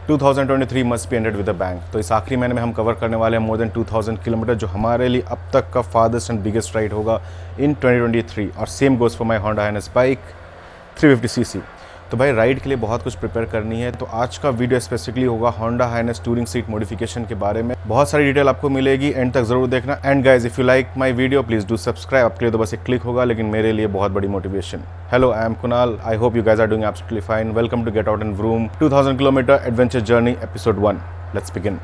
2023 must be ended with a bang. तो इस आखिरी महीने में हम कवर करने वाले हैं मोर देन 2000 किलोमीटर, जो हमारे लिए अब तक का फादर्स्ट एंड बिगेस्ट राइड होगा इन 2023। और same goes for my Honda Highness bike 350cc। तो भाई राइड के लिए बहुत कुछ प्रिपेयर करनी है। तो आज का वीडियो स्पेसिफिकली होगा Honda Highness touring seat modification के बारे में। बहुत सारी डिटेल आपको मिलेगी, एंड तक जरूर देखना। And guys if you like my video please do subscribe. आपके लिए तो बस एक क्लिक होगा, लेकिन मेरे लिए बहुत बड़ी motivation. Hello, I am Kunal. I hope you guys are doing absolutely fine. Welcome to get out and vroom 2000 kilometre adventure journey episode 1। Let's begin.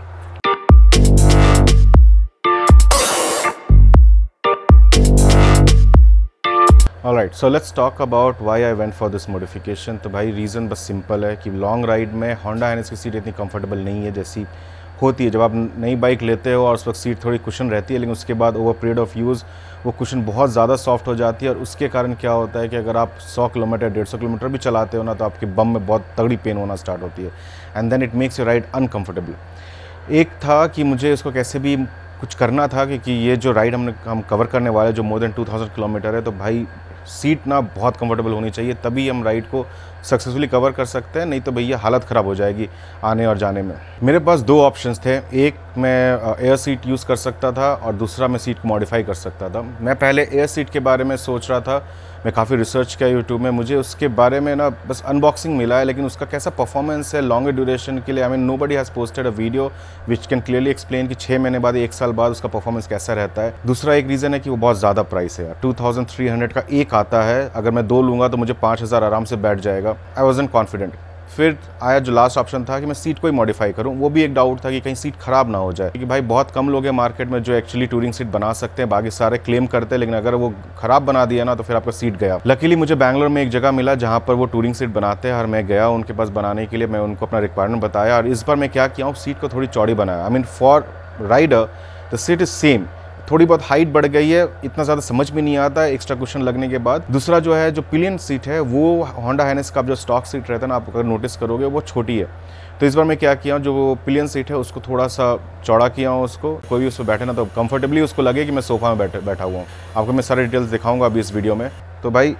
Alright, so let's talk about why I went for this modification. तो भाई reason बस simple है कि long ride में Honda Highness की seat इतनी comfortable नहीं है जैसी होती है जब आप नई बाइक लेते हो, और उस वक्त सीट थोड़ी कुशन रहती है, लेकिन उसके बाद ओवर पीरियड ऑफ यूज़ वो कुशन बहुत ज़्यादा सॉफ्ट हो जाती है। और उसके कारण क्या होता है कि अगर आप 100 किलोमीटर 150 किलोमीटर भी चलाते हो ना, तो आपके बम में बहुत तगड़ी पेन होना स्टार्ट होती है, and then it makes you ride uncomfortable. एक था कि मुझे इसको कैसे भी कुछ करना था, क्योंकि ये जो राइड हम कवर करने वाले जो मोर देन 2000 किलोमीटर है, तो भाई सीट ना बहुत कंफर्टेबल होनी चाहिए, तभी हम राइड को सक्सेसफुली कवर कर सकते हैं। नहीं तो भैया हालत ख़राब हो जाएगी आने और जाने में। मेरे पास दो ऑप्शंस थे, एक मैं एयर सीट यूज़ कर सकता था और दूसरा मैं सीट को मॉडिफाई कर सकता था। मैं पहले एयर सीट के बारे में सोच रहा था, मैं काफ़ी रिसर्च किया यूट्यूब में, मुझे उसके बारे में ना बस अनबॉक्सिंग मिला है, लेकिन उसका कैसा परफॉर्मेंस है लॉन्गर ड्यूरेशन के लिए, I mean nobody has posted a video which can clearly explain कि 6 महीने बाद 1 साल बाद उसका परफॉर्मेंस कैसा रहता है। दूसरा एक रीज़न है कि वो बहुत ज़्यादा प्राइस है, 2300 का एक आता है। अगर मैं 2 लूँगा तो मुझे 5000 आराम से बैठ जाएगा। आई वॉजंट कॉन्फिडेंट। फिर आया जो लास्ट ऑप्शन था कि मैं सीट को ही मॉडिफाई करूं। वो भी एक डाउट था कि कहीं सीट ख़राब ना हो जाए, क्योंकि भाई बहुत कम लोग हैं मार्केट में जो एक्चुअली टूरिंग सीट बना सकते हैं, बाकी सारे क्लेम करते हैं, लेकिन अगर वो ख़राब बना दिया ना तो फिर आपका सीट गया। लकीली मुझे बैंगलोर में एक जगह मिला जहाँ पर वो टूरिंग सीट बनाते हैं, और मैं गया उनके पास बनाने के लिए। मैं उनको अपना रिक्वायरमेंट बताया, और इस बार मैं क्या किया हूँ, सीट को थोड़ी चौड़ी बनाया। I mean for rider the seat is same, थोड़ी बहुत हाइट बढ़ गई है, इतना ज़्यादा समझ में नहीं आता है एक्स्ट्रा कुशन लगने के बाद। दूसरा जो है जो पिलियन सीट है, वो होंडा हाइनेस का जो स्टॉक सीट रहता है ना, आप अगर नोटिस करोगे वो छोटी है। तो इस बार मैं क्या किया हूँ, जो पिलियन सीट है उसको थोड़ा सा चौड़ा किया हूँ, उसको कोई भी उस पर बैठे ना तो कंफर्टेबली उसको लगे कि मैं सोफ़ा में बैठा हुआ हूँ। आपको मैं सारे डिटेल्स दिखाऊँगा अभी इस वीडियो में। तो भाई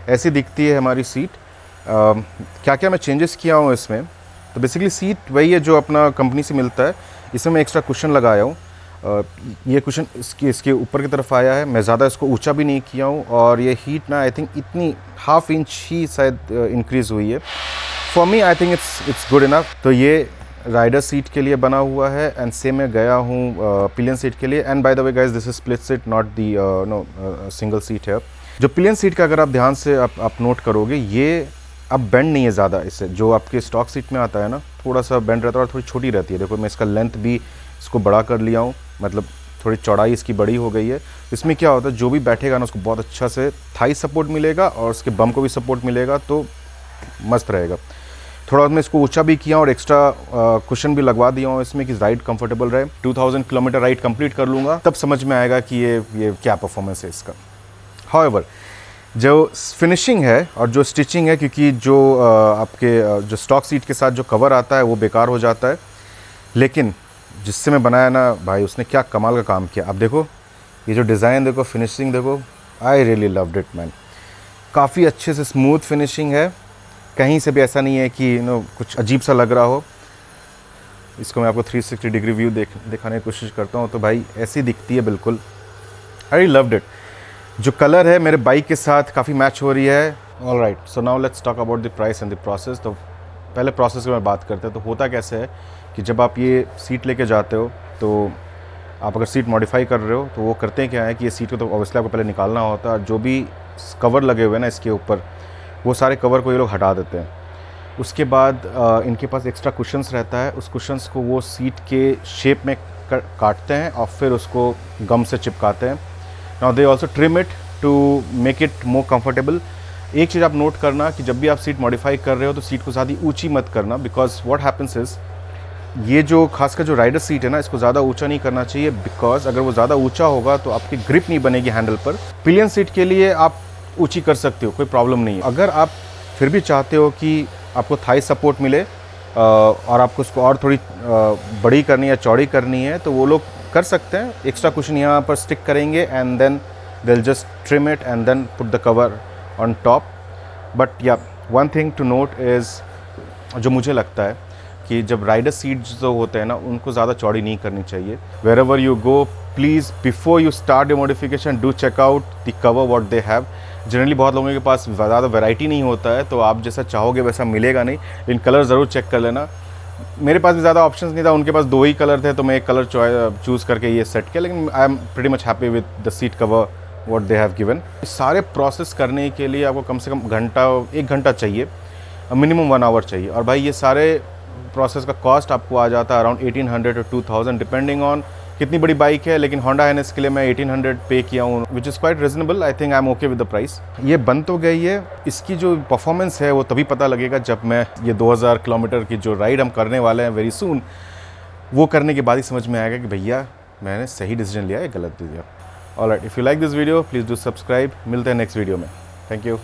ऐसी दिखती है हमारी सीट। क्या क्या मैं चेंजेस किया हूँ इसमें, तो बेसिकली सीट वही है जो अपना कंपनी से मिलता है। इसमें मैं एक्स्ट्रा कुशन लगाया हूँ। ये कुशन इसके ऊपर की तरफ आया है, मैं ज़्यादा इसको ऊंचा भी नहीं किया हूँ, और ये हीट ना आई थिंक इतनी ½ इंच ही शायद इंक्रीज़ हुई है। For me I think it's good enough. तो ये राइडर सीट के लिए बना हुआ है, एंड सेम मैं गया हूँ पिलियन सीट के लिए। And by the way guys, this is split seat, not the single seat है। जो पिलियन सीट का अगर आप ध्यान से आप नोट करोगे, ये अब बेंड नहीं है ज़्यादा इससे। जो आपके स्टॉक सीट में आता है ना, थोड़ा सा बेंड रहता है और थोड़ी छोटी रहती है। देखो मैं इसका लेंथ भी इसको बड़ा कर लिया हूँ, मतलब थोड़ी चौड़ाई इसकी बड़ी हो गई है। इसमें क्या होता है, जो भी बैठेगा ना उसको बहुत अच्छा से थाई सपोर्ट मिलेगा, और उसके बम को भी सपोर्ट मिलेगा, तो मस्त रहेगा। थोड़ा मैं इसको ऊंचा भी किया और एक्स्ट्रा कुशन भी लगवा दिया हूँ इसमें कि राइड कंफर्टेबल रहे। 2000 किलोमीटर राइड कंप्लीट कर लूँगा, तब समझ में आएगा कि ये क्या परफॉर्मेंस है इसका। हाउएवर जो फिनिशिंग है और जो स्टिचिंग है, क्योंकि जो आपके जो स्टॉक सीट के साथ जो कवर आता है वो बेकार हो जाता है, लेकिन जिससे मैं बनाया ना भाई, उसने क्या कमाल का काम किया। अब देखो ये जो डिज़ाइन देखो, फिनिशिंग देखो, I really loved it man. काफ़ी अच्छे से स्मूथ फिनिशिंग है, कहीं से भी ऐसा नहीं है कि कुछ अजीब सा लग रहा हो। इसको मैं आपको 360 डिग्री व्यू दिखाने की कोशिश करता हूँ, तो भाई ऐसी दिखती है बिल्कुल। I really loved it. जो कलर है मेरे बाइक के साथ काफ़ी मैच हो रही है। Alright, so now let's talk about the price and the process. तो पहले प्रोसेस की मैं बात करते हैं। तो होता कैसे है कि जब आप ये सीट लेके जाते हो, तो आप अगर सीट मॉडिफाई कर रहे हो, तो वो करते हैं क्या है कि ये सीट को तो ऑब्वियसली आपको पहले निकालना होता है। जो भी कवर लगे हुए हैं ना इसके ऊपर, वो सारे कवर को ये लोग हटा देते हैं। उसके बाद इनके पास एक्स्ट्रा कुशन्स रहता है, उस कुशन्स को वो सीट के शेप में काटते हैं और फिर उसको गम से चिपकाते हैं। Now they also trim it to make it more comfortable. एक चीज़ आप नोट करना कि जब भी आप सीट मॉडिफाई कर रहे हो तो सीट को ज़्यादा ऊंची मत करना, बिकॉज व्हाट हैपन्स इज़, ये जो खासकर जो राइडर सीट है ना, इसको ज़्यादा ऊंचा नहीं करना चाहिए, बिकॉज अगर वो ज़्यादा ऊंचा होगा तो आपकी ग्रिप नहीं बनेगी हैंडल पर। पिलियन सीट के लिए आप ऊंची कर सकते हो, कोई प्रॉब्लम नहीं है। अगर आप फिर भी चाहते हो कि आपको थाई सपोर्ट मिले और आपको उसको और थोड़ी बड़ी करनी है, चौड़ी करनी है, तो वो लोग कर सकते हैं। एक्स्ट्रा कुशन यहाँ पर स्टिक करेंगे, and then they will just trim it and then put the cover on top. But yeah one thing to note is, जो मुझे लगता है कि जब राइडर सीट्स जो होते हैं ना उनको ज़्यादा चौड़ी नहीं करनी चाहिए। Wherever you go please before you start your modification do check out the cover what they have. Generally बहुत लोगों के पास ज़्यादा वैरायटी नहीं होता है, तो आप जैसा चाहोगे वैसा मिलेगा नहीं, लेकिन कलर ज़रूर चेक कर लेना। मेरे पास भी ज़्यादा ऑप्शंस नहीं था, उनके पास 2 ही कलर थे, तो मैं एक कलर चूज़ करके ये सेट किया, लेकिन I am pretty much happy with the seat cover what they have given. सारे प्रोसेस करने के लिए आपको कम से कम 1 घंटा चाहिए, मिनिमम 1 आवर चाहिए। और भाई ये सारे प्रोसेस का कॉस्ट आपको आ जाता है अराउंड 1800 to 2000 डिपेंडिंग ऑन कितनी बड़ी बाइक है। लेकिन होंडा NS के लिए मैं 1800 पे किया हूँ, which is quite reasonable. I think I am okay with the price. ये बन तो गई है, इसकी जो परफॉर्मेंस है वो तभी पता लगेगा जब मैं ये 2000 किलोमीटर की जो राइड हम करने वाले हैं वेरी सून, वो करने के बाद ही समझ में आएगा कि भैया मैंने सही डिसीजन लिया या गलत दिया। Alright, if you like this video please do subscribe. मिलते हैं नेक्स्ट वीडियो में। Thank you.